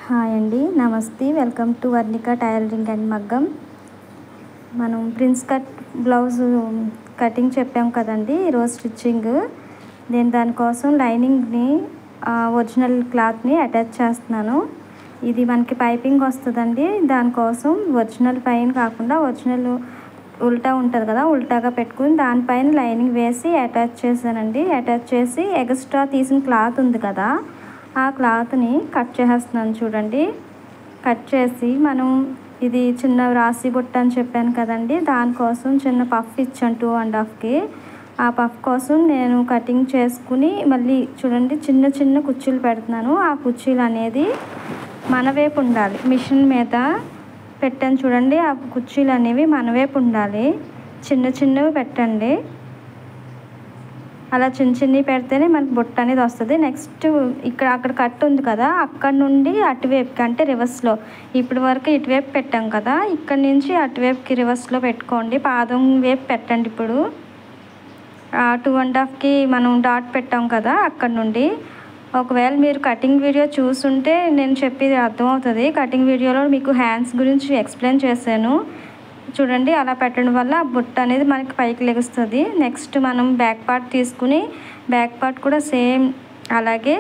Hi అండి, నమస్తే. Welcome to Varnika tailoring and మగ్గం. మనం ప్రిన్స్ కట్ బ్లౌజ్ కటింగ్ చెప్పాం కదండి, ఈరోజు స్టిచ్చింగ్. నేను దానికోసం లైనింగ్ని ఒరిజినల్ క్లాత్ని అటాచ్ చేస్తున్నాను. ఇది మనకి పైపింగ్ వస్తుందండి. దానికోసం ఒరిజినల్ పైన కాకుండా ఒరిజినల్ ఉల్టా ఉంటుంది కదా, ఉల్టాగా పెట్టుకుని దానిపైన లైనింగ్ వేసి అటాచ్ చేశానండి. అటాచ్ చేసి ఎక్స్ట్రా తీసిన క్లాత్ ఉంది కదా, ఆ క్లాత్ని కట్ చేసేస్తున్నాను. చూడండి, కట్ చేసి మనం ఇది చిన్న రాసి బుట్ట అని చెప్పాను కదండి, దానికోసం చిన్న పఫ్ ఇచ్చాను 2.5కి. ఆ పఫ్ కోసం నేను కటింగ్ చేసుకుని మళ్ళీ చూడండి చిన్న చిన్న కుర్చీలు పెడుతున్నాను. ఆ కుర్చీలు అనేది మన వైపు ఉండాలి, మిషన్ మీద పెట్టాను చూడండి. ఆ కుర్చీలు అనేవి మన వైపు ఉండాలి, చిన్న చిన్నవి పెట్టండి. అలా చిన్న చిన్నవి పెడితేనే మనకి బుట్ట అనేది వస్తుంది. నెక్స్ట్ అక్కడ కట్ ఉంది కదా, అక్కడ నుండి అటువైపుకి అంటే రివర్స్లో, ఇప్పటి వరకు ఇటువైపు పెట్టాం కదా, ఇక్కడ నుంచి అటువైపుకి రివర్స్లో పెట్టుకోండి. పాదం వైపు పెట్టండి. ఇప్పుడు 2.5కి మనం డాట్ పెట్టాం కదా, అక్కడ నుండి. ఒకవేళ మీరు కటింగ్ వీడియో చూస్తుంటే నేను చెప్పేది అర్థమవుతుంది. కటింగ్ వీడియోలో మీకు హ్యాండ్స్ గురించి ఎక్స్ప్లెయిన్ చేశాను చూడండి. అలా పెట్టడం వల్ల ఆ బుట్ట అనేది మనకి పైకి లెగుస్తుంది. నెక్స్ట్ మనం బ్యాక్ పార్ట్ తీసుకుని బ్యాక్ పార్ట్ కూడా సేమ్ అలాగే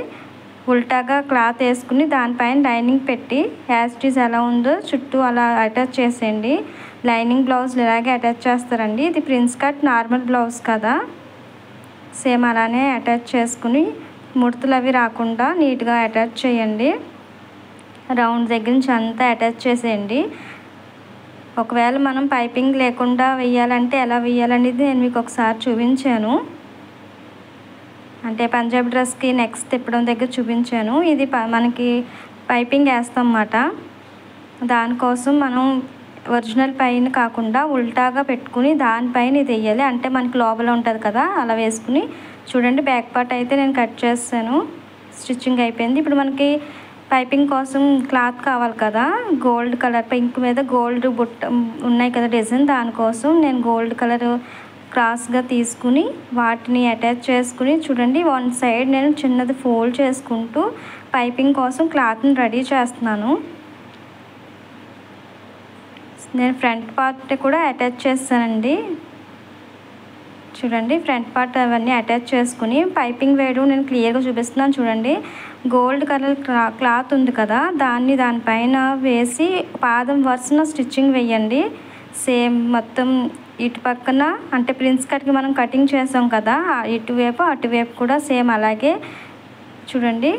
ఉల్టాగా క్లాత్ వేసుకుని దానిపైన లైనింగ్ పెట్టి యాజ్ ఇట్ ఈజ్ ఎలా ఉందో చుట్టూ అలా అటాచ్ చేసేయండి. లైనింగ్ బ్లౌజ్లు ఇలాగే అటాచ్ చేస్తారండి. ఇది ప్రిన్స్ కట్ నార్మల్ బ్లౌజ్ కదా, సేమ్ అలానే అటాచ్ చేసుకుని ముడతలు అవి రాకుండా నీట్గా అటాచ్ చేయండి. రౌండ్ దగ్గర నుంచి అంతా అటాచ్ చేసేయండి. ఒకవేళ మనం పైపింగ్ లేకుండా వేయాలంటే ఎలా వేయాలనేది నేను మీకు ఒకసారి చూపించాను. అంటే పంజాబీ డ్రెస్కి నెక్స్ట్ తిప్పడం దగ్గర చూపించాను. ఇది మనకి పైపింగ్ వేస్తాం అన్నమాట. దానికోసం మనం ఒరిజినల్ పైన కాకుండా ఉల్టాగా పెట్టుకుని దానిపైన ఇది వేయాలి. అంటే మనకి లోపల ఉంటుంది కదా, అలా వేసుకుని చూడండి. బ్యాక్ పార్ట్ అయితే నేను కట్ చేస్తాను, స్టిచ్చింగ్ అయిపోయింది. ఇప్పుడు మనకి పైపింగ్ కోసం క్లాత్ కావాలి కదా, గోల్డ్ కలర్ పింక్ మీద గోల్డ్ బుట్ట ఉన్నాయి కదా డిజైన్, దానికోసం నేను గోల్డ్ కలర్ క్రాస్గా తీసుకుని వాటిని అటాచ్ చేసుకుని చూడండి వన్ సైడ్ నేను చిన్నది ఫోల్డ్ చేసుకుంటూ పైపింగ్ కోసం క్లాత్ని రెడీ చేస్తున్నాను. నేను ఫ్రంట్ పార్ట్ కూడా అటాచ్ చేస్తానండి. చూడండి, ఫ్రంట్ పార్ట్ అవన్నీ అటాచ్ చేసుకుని పైపింగ్ వేయడం నేను క్లియర్గా చూపిస్తున్నాను. చూడండి, గోల్డ్ కలర్ క్లాత్ ఉంది కదా, దానిపైన వేసి పాదం వరుసన స్టిచ్చింగ్ వేయండి. సేమ్ మొత్తం ఇటు పక్కన అంటే ప్రిన్స్ కట్కి మనం కటింగ్ చేసాం కదా, ఇటువైపు అటువైపు కూడా సేమ్ అలాగే చూడండి.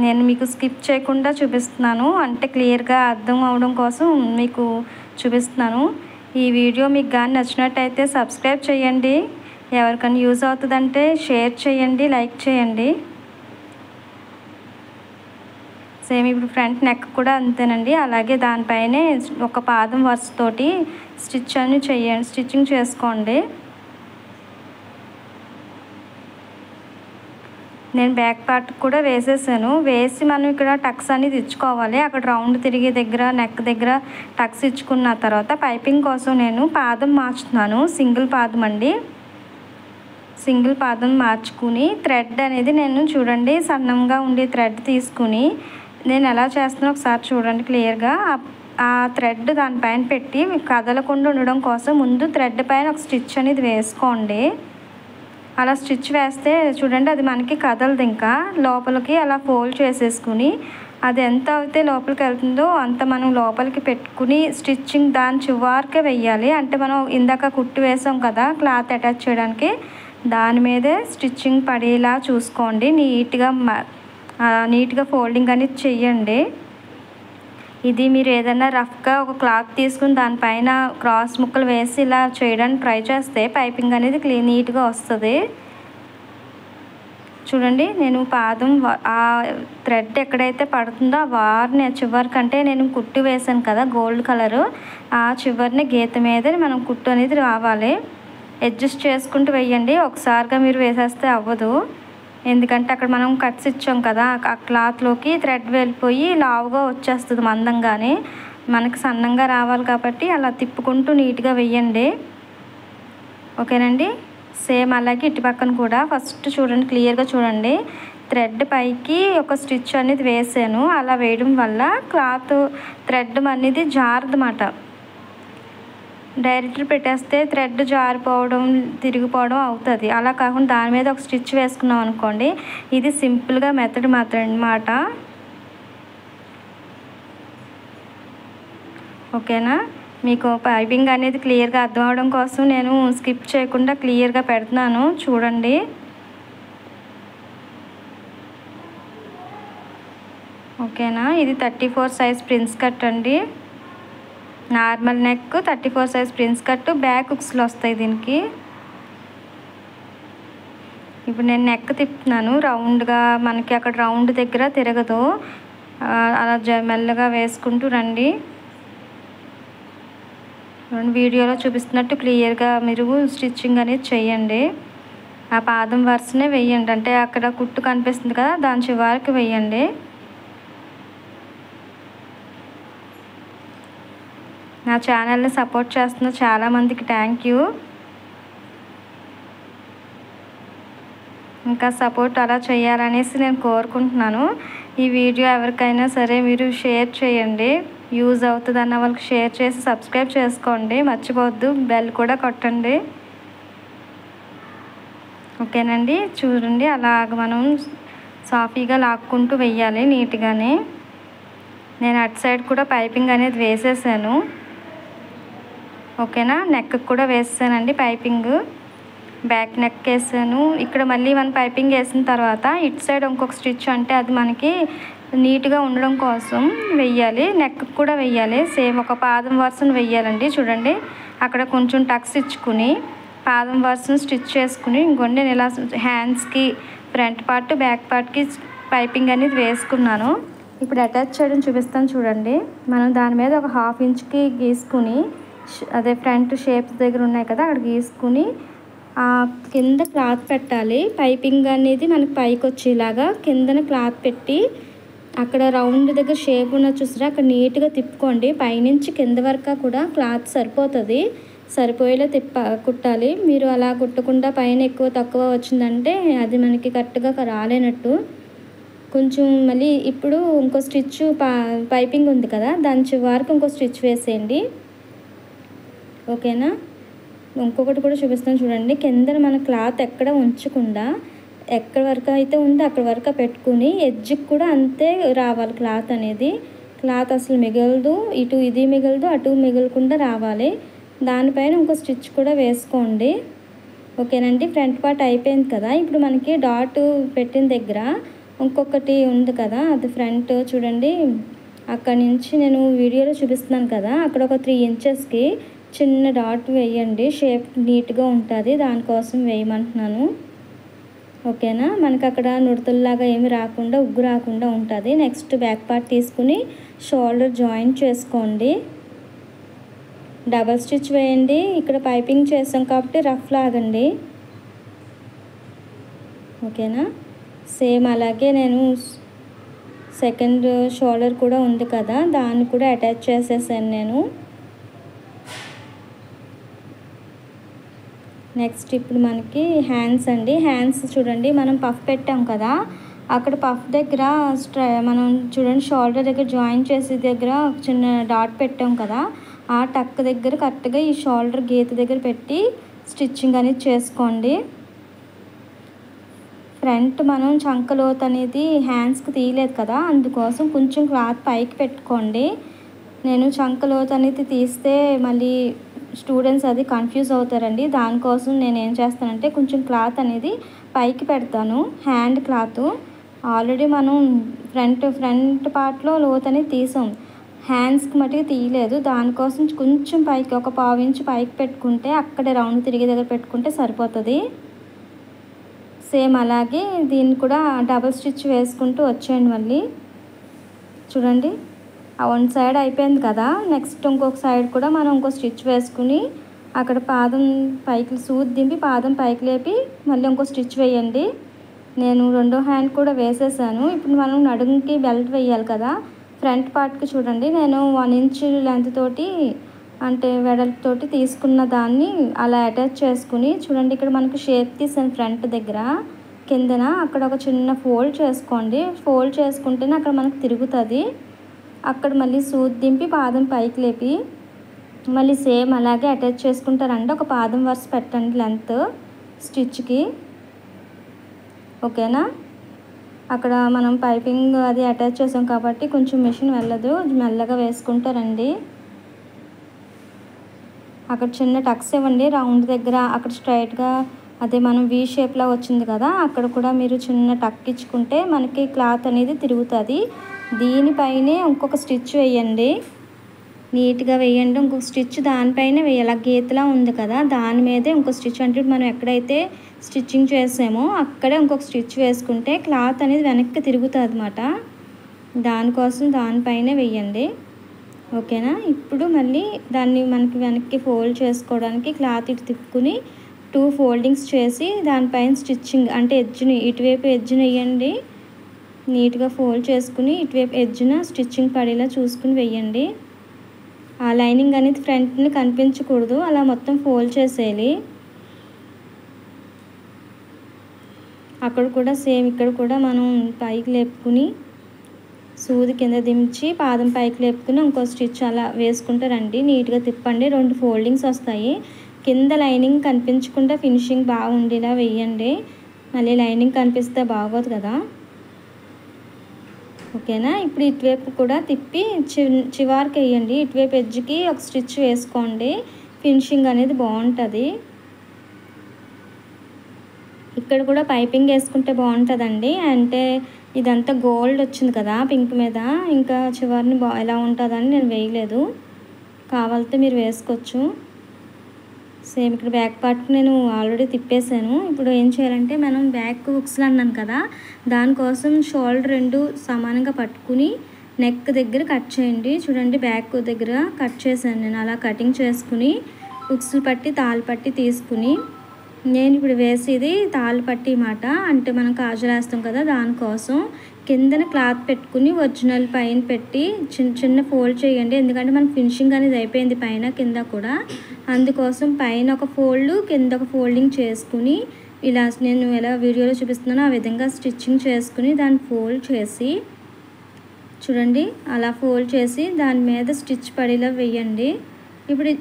నేను మీకు స్కిప్ చేయకుండా చూపిస్తున్నాను, అంటే క్లియర్గా అర్థం అవడం కోసం మీకు చూపిస్తున్నాను. ఈ వీడియో మీకు కానీ నచ్చినట్టయితే సబ్స్క్రైబ్ చేయండి. ఎవరికైనా యూజ్ అవుతుందంటే షేర్ చేయండి, లైక్ చేయండి. సేమ్ ఇప్పుడు ఫ్రంట్ నెక్ కూడా అంతేనండి. అలాగే దానిపైనే ఒక పాదం వరుసతోటి స్టిచ్చింగ్ చేసుకోండి. నేను బ్యాక్ పార్ట్ కూడా వేసేసాను. వేసి మనం ఇక్కడ టక్స్ అనేది ఇచ్చుకోవాలి. అక్కడ రౌండ్ తిరిగే దగ్గర నెక్ దగ్గర టక్స్ ఇచ్చుకున్న తర్వాత పైపింగ్ కోసం నేను పాదం మార్చుతున్నాను. సింగిల్ పాదం అండి. సింగిల్ పాదం మార్చుకుని థ్రెడ్ అనేది నేను చూడండి సన్నంగా ఉండే థ్రెడ్ తీసుకుని నేను ఎలా చేస్తున్నానో ఒకసారి చూడండి క్లియర్గా. ఆ థ్రెడ్ దానిపైన పెట్టి కదలకుండా ఉండడం కోసం ముందు థ్రెడ్ పైన ఒక స్టిచ్ అనేది వేసుకోండి. అలా స్టిచ్ వేస్తే చూడండి అది మనకి కదలదు. ఇంకా లోపలికి అలా ఫోల్డ్ చేసేసుకుని అది ఎంత అయితే లోపలికి వెళ్తుందో అంత మనం లోపలికి పెట్టుకుని స్టిచ్చింగ్ దాని చివరికే వెయ్యాలి. అంటే మనం ఇందాక కుట్టు వేసాం కదా క్లాత్ అటాచ్ చేయడానికి, దాని మీదే స్టిచ్చింగ్ పడేలా చూసుకోండి. నీట్గా ఫోల్డింగ్ అనేది చెయ్యండి. ఇది మీరు ఏదైనా రఫ్గా ఒక క్లాత్ తీసుకుని దానిపైన క్రాస్ ముక్కలు వేసి ఇలా చేయడానికి ట్రై చేస్తే పైపింగ్ అనేది నీట్గా వస్తుంది. చూడండి, నేను పాదం ఆ థ్రెడ్ ఎక్కడైతే పడుతుందో ఆ వారిని చివరికంటే నేను కుట్టు వేసాను కదా గోల్డ్ కలరు, ఆ చివరిని గీత మీద మనం కుట్టు అనేది రావాలి. అడ్జస్ట్ చేసుకుంటూ వేయండి. ఒకసారిగా మీరు వేసేస్తే అవ్వదు, ఎందుకంటే అక్కడ మనం కట్స్ ఇచ్చాం కదా, ఆ క్లాత్లోకి థ్రెడ్ వెళ్ళిపోయి లావుగా వచ్చేస్తుంది మందంగానే. మనకి సన్నంగా రావాలి కాబట్టి అలా తిప్పుకుంటూ నీట్గా వేయండి. ఓకేనండి. సేమ్ అలాగే ఇటు పక్కన కూడా ఫస్ట్ చూడండి క్లియర్గా చూడండి. థ్రెడ్ పైకి ఒక స్టిచ్ అనేది వేసాను. అలా వేయడం వల్ల క్లాత్ థ్రెడ్ అనేది జారదన్నమాట. డైరెక్ట్ పెట్టేస్తే థ్రెడ్ జారిపోవడం తిరిగిపోవడం అవుతుంది. అలా కాకుండా దాని మీద ఒక స్టిచ్ వేసుకున్నాం అనుకోండి, ఇది సింపుల్గా మెథడ్ మాత్రం అన్నమాట. ఓకేనా? మీకు పైపింగ్ అనేది క్లియర్గా అర్థం అవడం కోసం నేను స్కిప్ చేయకుండా క్లియర్గా పెడుతున్నాను, చూడండి. ఓకేనా? ఇది 34 సైజ్ ప్రిన్స్ కట్ అండి. Normal neck 34 size prince cut, back హుక్స్లు వస్తాయి దీనికి. ఇప్పుడు నేను నెక్ తిప్పుతున్నాను రౌండ్గా, మనకి అక్కడ రౌండ్ దగ్గర తిరగదు. అలా మెల్లగా వేసుకుంటూ రండి. వీడియోలో చూపిస్తున్నట్టు క్లియర్గా మీరు స్టిచ్చింగ్ అనేది చేయండి. ఆ పాదం వరుసనే వేయండి, అంటే అక్కడ కుట్టు కనిపిస్తుంది కదా, దాని చివరికి వేయండి. నా ఛానల్ని సపోర్ట్ చేస్తున్న చాలామందికి థ్యాంక్ యూ. ఇంకా సపోర్ట్ అలా చేయాలనేసి నేను కోరుకుంటున్నాను. ఈ వీడియో ఎవరికైనా సరే మీరు షేర్ చేయండి, యూజ్ అవుతుంది అన్న వాళ్ళకి షేర్ చేసి సబ్స్క్రైబ్ చేసుకోండి, మర్చిపోవద్దు. బెల్ కూడా కొట్టండి. ఓకేనండి? చూడండి, అలాగ మనం సాఫీగా లాక్కుంటూ వెయ్యాలి నీట్గానే. నేను అటు సైడ్ కూడా పైపింగ్ అనేది వేసేసాను. ఓకేనా? నెక్ కూడా వేసానండి పైపింగ్, బ్యాక్ నెక్ వేసాను. ఇక్కడ మళ్ళీ మనం పైపింగ్ వేసిన తర్వాత ఇటు సైడ్ ఇంకొక స్టిచ్, అంటే అది మనకి నీట్గా ఉండడం కోసం వెయ్యాలి. నెక్ కూడా వెయ్యాలి, సేమ్ ఒక పాదం వరుసను వెయ్యాలండి. చూడండి, అక్కడ కొంచెం టక్స్ ఇచ్చుకుని పాదం వరుసను స్టిచ్ చేసుకుని, ఇంకొండి నేను ఇలా హ్యాండ్స్కి ఫ్రంట్ పార్ట్ బ్యాక్ పార్ట్కి పైపింగ్ అనేది వేసుకున్నాను. ఇప్పుడు అటాచ్ చేయడం చూపిస్తాను చూడండి. మనం దాని మీద ఒక 1/2 ఇంచ్కి గీసుకుని, అదే ఫ్రంట్ షేప్స్ దగ్గర ఉన్నాయి కదా, అక్కడ గీసుకుని కింద క్లాత్ పెట్టాలి. పైపింగ్ అనేది మనకి పైకి వచ్చేలాగా కిందన క్లాత్ పెట్టి, అక్కడ రౌండ్ దగ్గర షేప్ ఉన్న చూసారా, అక్కడ నీట్గా తిప్పుకోండి. పైనుంచి కింద వరకు కూడా క్లాత్ సరిపోతుంది, సరిపోయేలా కుట్టాలి. మీరు అలా కుట్టకుండా పైన ఎక్కువ తక్కువ వచ్చిందంటే అది మనకి కరెక్ట్గా రాలేనట్టు. కొంచెం మళ్ళీ ఇప్పుడు ఇంకో స్టిచ్ పైపింగ్ ఉంది కదా, దాని చివరికి ఇంకో స్టిచ్ వేసేయండి. ఓకేనా? ఇంకొకటి కూడా చూపిస్తాను చూడండి. కింద మన క్లాత్ ఎక్కడ ఉంచకుండా, ఎక్కడి వరకు అయితే ఉందో అక్కడి వరకు పెట్టుకుని ఎడ్జ్కి కూడా అంతే రావాలి క్లాత్ అనేది. క్లాత్ అసలు మిగలదు, ఇటు ఇది మిగలదు, అటు మిగలకుండా రావాలి. దానిపైన ఇంకో స్టిచ్ కూడా వేసుకోండి. ఓకేనండి? ఫ్రంట్ పార్ట్ అయిపోయింది కదా. ఇప్పుడు మనకి డాట్ పెట్టిన దగ్గర ఇంకొకటి ఉంది కదా, అది ఫ్రంట్ చూడండి. అక్కడి నుంచి నేను వీడియోలో చూపిస్తున్నాను కదా, అక్కడ ఒక 3 ఇంచెస్కి చిన్న డాట్ వేయండి, షేప్ నీట్గా ఉంటుంది, దానికోసం వేయమంటున్నాను. ఓకేనా? మనకి అక్కడ నుడతల్లాగా ఏమి రాకుండా, ఉగ్గు రాకుండా ఉంటుంది. నెక్స్ట్ బ్యాక్ పార్ట్ తీసుకుని షోల్డర్ జాయిన్ చేసుకోండి, డబల్ స్టిచ్ వేయండి. ఇక్కడ పైపింగ్ చేసాం కాబట్టి రఫ్ లాగండి. ఓకేనా? సేమ్ అలాగే నేను సెకండ్ షోల్డర్ కూడా ఉంది కదా, దాన్ని కూడా అటాచ్ చేసేసాను నేను. నెక్స్ట్ ఇప్పుడు మనకి హ్యాండ్స్ అండి. హ్యాండ్స్ చూడండి, మనం పఫ్ పెట్టాం కదా, అక్కడ పఫ్ దగ్గర మనం చూడండి షోల్డర్ దగ్గర జాయిన్ చేసే దగ్గర చిన్న డాట్ పెట్టాం కదా, ఆ టక్ దగ్గర కరెక్ట్గా ఈ షోల్డర్ గీత దగ్గర పెట్టి స్టిచ్చింగ్ అనేది చేసుకోండి. ఫ్రంట్ మనం చంకలోత్ అనేది హ్యాండ్స్కి తీయలేదు కదా, అందుకోసం కొంచెం క్లాత్ పైకి పెట్టుకోండి. నేను చంకలోత్ అనేది తీస్తే మళ్ళీ స్టూడెంట్స్ అది కన్ఫ్యూజ్ అవుతారండి. దానికోసం నేను ఏం చేస్తానంటే కొంచెం క్లాత్ అనేది పైకి పెడతాను. హ్యాండ్ క్లాత్ ఆల్రెడీ మనం ఫ్రంట్ పార్ట్లో లోత్ అనేది తీసాం, హ్యాండ్స్కి మటుకు తీయలేదు. దానికోసం కొంచెం పైకి ఒక 1/2 ఇంచ్ పైకి పెట్టుకుంటే, అక్కడే రౌండ్ తిరిగే దగ్గర పెట్టుకుంటే సరిపోతుంది. సేమ్ అలాగే దీన్ని కూడా డబల్ స్టిచ్ వేసుకుంటూ వచ్చేయండి. మళ్ళీ చూడండి, ఆ 1 సైడ్ అయిపోయింది కదా, నెక్స్ట్ ఇంకొక సైడ్ కూడా మనం ఇంకో స్టిచ్ వేసుకుని అక్కడ పాదం పైకి సూది దింపి పాదం పైకి లేపి మళ్ళీ ఇంకో స్టిచ్ వేయండి. నేను రెండో హ్యాండ్ కూడా వేసేసాను. ఇప్పుడు మనం నడుముకి బెల్ట్ వేయాలి కదా, ఫ్రంట్ పార్ట్కి చూడండి నేను 1 ఇంచ్ లెంత్ తోటి, అంటే వెడల్పుతోటి తీసుకున్న దాన్ని అలా అటాచ్ చేసుకుని, చూడండి ఇక్కడ మనకు షేప్ తీసాను ఫ్రంట్ దగ్గర, కిందన అక్కడ ఒక చిన్న ఫోల్డ్ చేసుకోండి. ఫోల్డ్ చేసుకుంటేనే అక్కడ మనకు తిరుగుతుంది. అక్కడ మళ్ళీ సూది దింపి పాదం పైకి లేపి మళ్ళీ సేమ్ అలాగే అటాచ్ చేసుకుంటారండి. ఒక పాదం వరుస పెట్టండి లెంత్ స్టిచ్కి. ఓకేనా? అక్కడ మనం పైపింగ్ అది అటాచ్ చేసాం కాబట్టి కొంచెం మిషన్ వెళ్ళదు, మెల్లగా వేసుకుంటారండి. అక్కడ చిన్న టక్స్ ఇవ్వండి రౌండ్ దగ్గర. అక్కడ స్ట్రైట్గా అదే మనం వీ షేప్లో వచ్చింది కదా, అక్కడ కూడా మీరు చిన్న టక్ ఇచ్చుకుంటే మనకి క్లాత్ అనేది తిరుగుతుంది. దీనిపైనే ఇంకొక స్టిచ్ వేయండి, నీట్గా వేయండి. ఇంకొక స్టిచ్ దానిపైన వేయాలి. గీతలా ఉంది కదా, దాని మీదే ఇంకో స్టిచ్, అంటే మనం ఎక్కడైతే స్టిచ్చింగ్ చేసామో అక్కడే ఇంకొక స్టిచ్ వేసుకుంటే క్లాత్ అనేది వెనక్కి తిరుగుతుంది అన్నమాట. దానికోసం దానిపైనే వేయండి. ఓకేనా? ఇప్పుడు మళ్ళీ దాన్ని మనకి వెనక్కి ఫోల్డ్ చేసుకోవడానికి క్లాత్ ఇటు తిప్పుకుని 2 ఫోల్డింగ్స్ చేసి దానిపైన స్టిచ్చింగ్ అంటే ఎడ్జ్ని ఇటువైపు ఎడ్జ్ని వేయండి. నీట్గా ఫోల్డ్ చేసుకుని ఇటువైపు ఎడ్జ్న స్టిచ్చింగ్ పడేలా చూసుకుని వేయండి. ఆ లైనింగ్ అనేది ఫ్రంట్ని కనిపించకూడదు, అలా మొత్తం ఫోల్డ్ చేసేయాలి. అక్కడ కూడా సేమ్ ఇక్కడ కూడా మనం పైకి లేపుకుని సూది కింద దించి పాదం పైకి లేపుకుని ఇంకో స్టిచ్ అలా వేసుకుంటారండి. నీట్గా తిప్పండి, 2 ఫోల్డింగ్స్ వస్తాయి. కింద లైనింగ్ కనిపించకుండా ఫినిషింగ్ బాగుండేలా వేయండి. మళ్ళీ లైనింగ్ కనిపిస్తే బాగోదు కదా. ఓకేనా? ఇప్పుడు ఇటువైపు కూడా తిప్పి చివరికి వేయండి. ఇటువైపు ఎడ్జ్కి ఒక స్టిచ్ వేసుకోండి, ఫినిషింగ్ అనేది బాగుంటుంది. ఇక్కడ కూడా పైపింగ్ వేసుకుంటే బాగుంటుందండి. అంటే ఇదంతా గోల్డ్ వచ్చింది కదా పింక్ మీద, ఇంకా చివరిని ఎలా ఉంటుందని నేను వేయలేదు. కావాలితే మీరు వేసుకోవచ్చు. సేమ్ ఇక్కడ బ్యాక్ పార్ట్ నేను ఆల్రెడీ తిప్పేసాను. ఇప్పుడు ఏం చేయాలంటే మనం బ్యాక్ హుక్స్లు అన్నాను కదా, దానికోసం షోల్డర్ 2 సమానంగా పట్టుకుని నెక్ దగ్గర కట్ చేయండి. చూడండి బ్యాక్ దగ్గర కట్ చేశాను నేను. అలా కటింగ్ చేసుకుని హుక్స్లు పట్టి తాళ్ళు పట్టి తీసుకుని నేను ఇప్పుడు వేసేది తాళ్ళు పట్టి మాట, అంటే మనం కాజులు వేస్తాం కదా, దానికోసం కిందన క్లాత్ పెట్టుకుని ఒరిజినల్ పైన పెట్టి చిన్న ఫోల్డ్ చేయండి. ఎందుకంటే మన ఫినిషింగ్ అనేది అయిపోయింది పైన కింద కూడా, అందుకోసం పైన ఒక ఫోల్డ్ కింద ఒక ఫోల్డింగ్ చేసుకుని ఇలా నేను ఎలా వీడియోలో చూపిస్తున్నానో ఆ విధంగా స్టిచ్చింగ్ చేసుకుని దాన్ని ఫోల్డ్ చేసి చూడండి అలా ఫోల్డ్ చేసి దాని మీద స్టిచ్ పడేలా వేయండి. ఇప్పుడు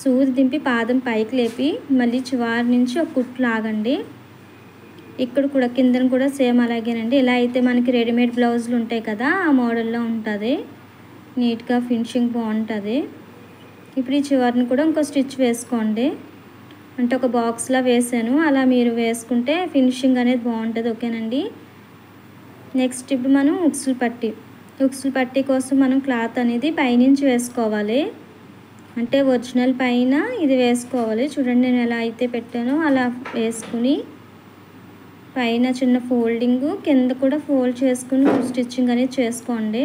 సూది దింపి పాదం పైకి లేపి మళ్ళీ చివరి నుంచి ఒక కుట్లు లాగండి. ఇక్కడ కూడా కిందన కూడా సేమ్ అలాగేనండి. ఇలా అయితే మనకి రెడీమేడ్ బ్లౌజులు ఉంటాయి కదా, ఆ మోడల్లో ఉంటుంది. నీట్గా ఫినిషింగ్ బాగుంటుంది. ఇప్పుడు ఈ చివరిని కూడా ఇంకో స్టిచ్ వేసుకోండి. అంటే ఒక బాక్స్లా వేసాను, అలా మీరు వేసుకుంటే ఫినిషింగ్ అనేది బాగుంటుంది. ఓకేనండి? నెక్స్ట్ ఇప్పుడు మనం ఉక్సులు పట్టి కోసం మనం క్లాత్ అనేది పైనుంచి వేసుకోవాలి. అంటే ఒరిజినల్ పైన ఇది వేసుకోవాలి. చూడండి నేను ఎలా అయితే పెట్టానో అలా వేసుకుని పైన చిన్న ఫోల్డింగ్ కింద కూడా ఫోల్డ్ చేసుకుని స్టిచ్చింగ్ అనేది చేసుకోండి.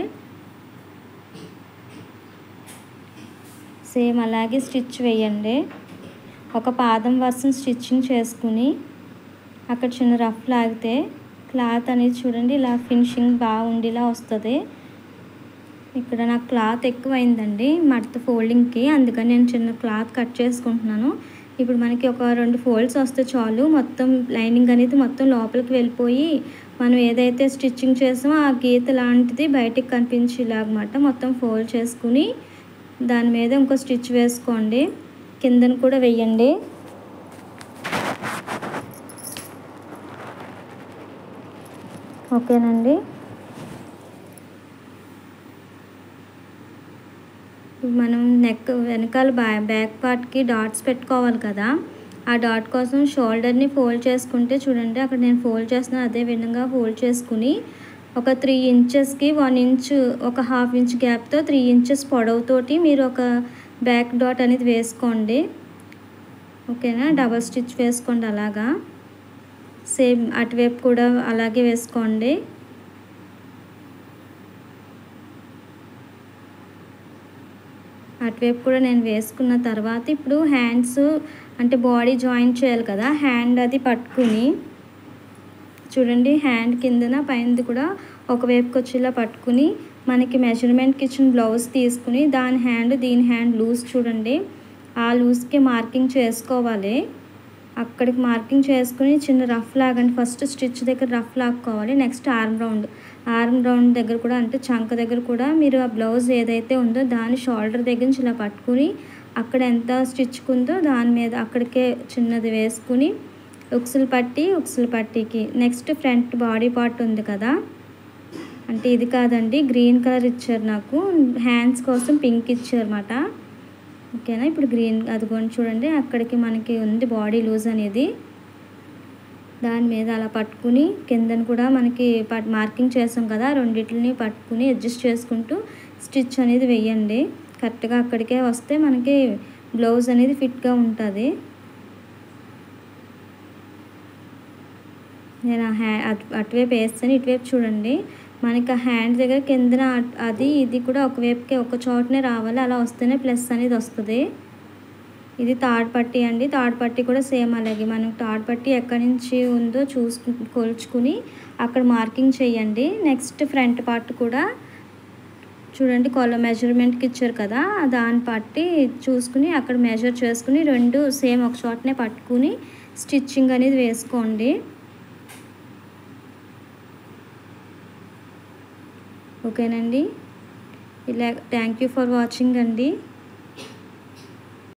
సేమ్ అలాగే స్టిచ్ వేయండి. ఒక పాదం వరుస స్టిచ్చింగ్ చేసుకుని అక్కడ చిన్న రఫ్ లాగితే క్లాత్ అనేది చూడండి ఇలా ఫినిషింగ్ బాగుండేలా వస్తుంది. ఇక్కడ నాకు క్లాత్ ఎక్కువైందండి మడత ఫోల్డింగ్కి, అందుకని నేను చిన్న క్లాత్ కట్ చేసుకుంటున్నాను. ఇప్పుడు మనకి ఒక 2 ఫోల్డ్స్ వస్తే చాలు, మొత్తం లైనింగ్ అనేది మొత్తం లోపలికి వెళ్ళిపోయి మనం ఏదైతే స్టిచ్చింగ్ చేసామో ఆ గీత లాంటిది బయటికి కనిపించేలాగమాట మొత్తం ఫోల్డ్ చేసుకుని దాని మీద ఇంకో స్టిచ్ వేసుకోండి. కిందన కూడా వేయండి. ఓకేనండి? మనం నెక్ వెనకాల బ్యాక్ పార్ట్కి డాట్స్ పెట్టుకోవాలి కదా, ఆ డాట్ కోసం షోల్డర్ని ఫోల్డ్ చేసుకుంటే చూడండి అక్కడ నేను ఫోల్డ్ చేస్తున్నాను, అదే విధంగా ఫోల్డ్ చేసుకుని ఒక 3 ఇంచెస్కి 1 ఇంచ్ ఒక ½ ఇంచ్ గ్యాప్తో 3 ఇంచెస్ పొడవుతోటి మీరు ఒక బ్యాక్ డాట్ అనేది వేసుకోండి. ఓకేనా? డబల్ స్టిచ్ వేసుకోండి. అలాగా సేమ్ అటువైపు కూడా అలాగే వేసుకోండి. అటువైపు కూడా నేను వేసుకున్న తర్వాత ఇప్పుడు హ్యాండ్స్ అంటే బాడీ జాయింట్ చేయాలి కదా, హ్యాండ్ అది పట్టుకుని చూడండి హ్యాండ్ కిందన పైనది కూడా ఒకవైపుకి వచ్చేలా పట్టుకుని మనకి మెజర్మెంట్కి ఇచ్చిన బ్లౌజ్ తీసుకుని దీని హ్యాండ్ లూజ్ చూడండి ఆ లూజ్కి మార్కింగ్ చేసుకోవాలి. అక్కడికి మార్కింగ్ చేసుకుని చిన్న రఫ్ లాగండి. ఫస్ట్ స్టిచ్ దగ్గర రఫ్ లాక్కోవాలి. నెక్స్ట్ ఆర్మ్ రౌండ్ దగ్గర కూడా అంటే చంక దగ్గర కూడా మీరు ఆ బ్లౌజ్ ఏదైతే ఉందో దాని షోల్డర్ దగ్గర నుంచి ఇలా పట్టుకుని అక్కడ ఎంత స్టిచ్కుందో దాని మీద అక్కడికే చిన్నది వేసుకుని ఉక్సులు పట్టీకి నెక్స్ట్ ఫ్రంట్ బాడీ పార్ట్ ఉంది కదా, అంటే ఇది కాదండి, గ్రీన్ కలర్ ఇచ్చారు నాకు, హ్యాండ్స్ కోసం పింక్ ఇచ్చారన్నమాట. ఓకేనా, ఇప్పుడు గ్రీన్ అదిగోండి చూడండి, అక్కడికి మనకి ఉంది బాడీ లూజ్ అనేది. దాని మీద అలా పట్టుకుని కిందను కూడా మనకి మార్కింగ్ చేసాం కదా, రెండిటిని పట్టుకుని అడ్జస్ట్ చేసుకుంటూ స్టిచ్ అనేది వేయండి. కరెక్ట్గా అక్కడికే వస్తే మనకి బ్లౌజ్ అనేది ఫిట్గా ఉంటుంది. నేను అటువైపు వేస్తాను, ఇటువైపు చూడండి. మనకి ఆ హ్యాండ్ దగ్గర కిందన అది ఇది కూడా ఒకవైపుకే ఒక చోటనే రావాలి, అలా వస్తేనే ప్లస్ అనేది వస్తుంది. ఇది థర్డ్ పట్టీ అండి. థర్డ్ పట్టీ కూడా సేమ్ అలాగే మనం థర్డ్ పట్టీ ఎక్కడి నుంచి ఉందో కొలుచుకుని అక్కడ మార్కింగ్ చేయండి. నెక్స్ట్ ఫ్రంట్ పార్ట్ కూడా చూడండి, మెజర్మెంట్కి ఇచ్చారు కదా, దాన్ని పట్టి చూసుకుని అక్కడ మెజర్ చేసుకుని రెండు సేమ్ ఒక చోటనే పట్టుకుని స్టిచ్చింగ్ అనేది వేసుకోండి. ఓకేనండి, ఇలా థ్యాంక్ యూ ఫర్ వాచింగ్ అండి.